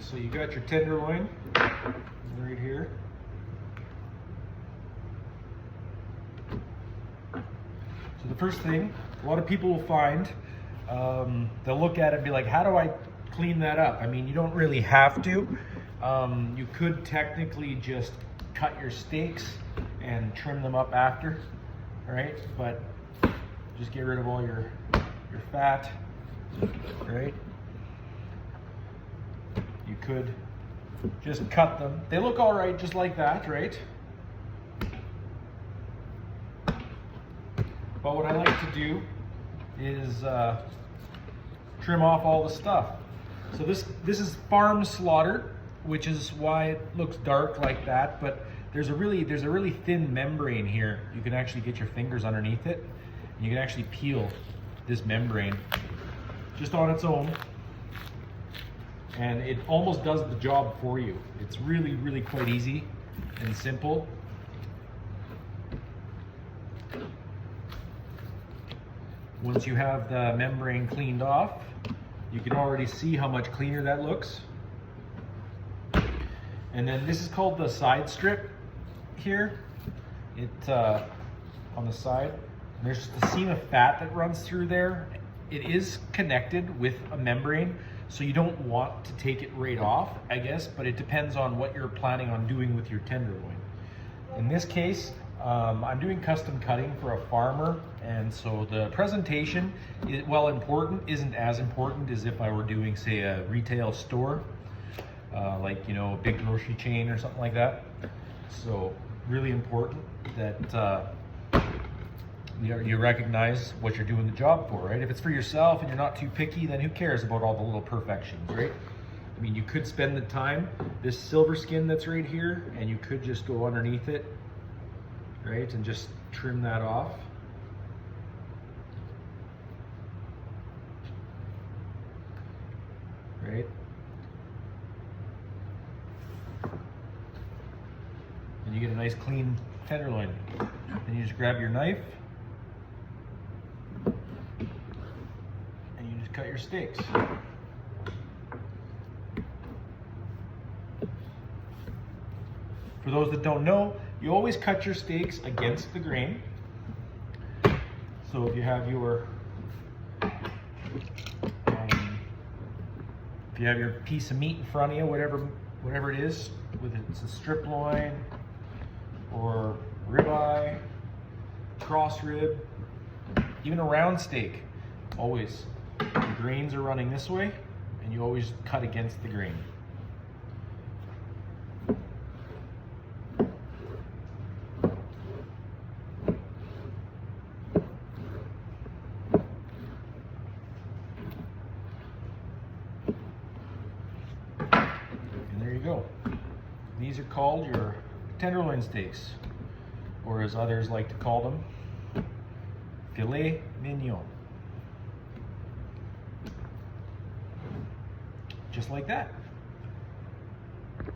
So you got your tenderloin right here. So the first thing, a lot of people will find, they'll look at it and be like, how do I clean that up? I mean, you don't really have to. You could technically just cut your steaks and trim them up after, right? But just get rid of all your fat, right? You could just cut them. They look all right just like that, right? But what I like to do is trim off all the stuff. So this is farm slaughter, which is why it looks dark like that, but there's a really thin membrane here. You can actually get your fingers underneath it, and you can actually peel this membrane just on its own, and it almost does the job for you. It's really quite easy and simple. Once you have the membrane cleaned off, you can already see how much cleaner that looks. And then this is called the side strip here. On the side, and there's just a seam of fat that runs through there. It is connected with a membrane, so you don't want to take it right off, I guess, but it depends on what you're planning on doing with your tenderloin. In this case, I'm doing custom cutting for a farmer, and so the presentation, while important, isn't as important as if I were doing, say, a retail store, like, you know, a big grocery chain or something like that. So really important that you recognize what you're doing the job for, right? If it's for yourself and you're not too picky, then who cares about all the little perfections, right? I mean, you could spend the time, this silver skin that's right here, and you could just go underneath it, right, and just trim that off. Right? And you get a nice clean tenderloin. Then you just grab your knife and you just cut your steaks. For those that don't know, you always cut your steaks against the grain. So if you have your piece of meat in front of you, whatever it is, whether it's a strip loin or ribeye, cross rib, even a round steak, always the grains are running this way, and you always cut against the grain. And there you go. These are called your tenderloin steaks, or as others like to call them, filet mignon. Just like that.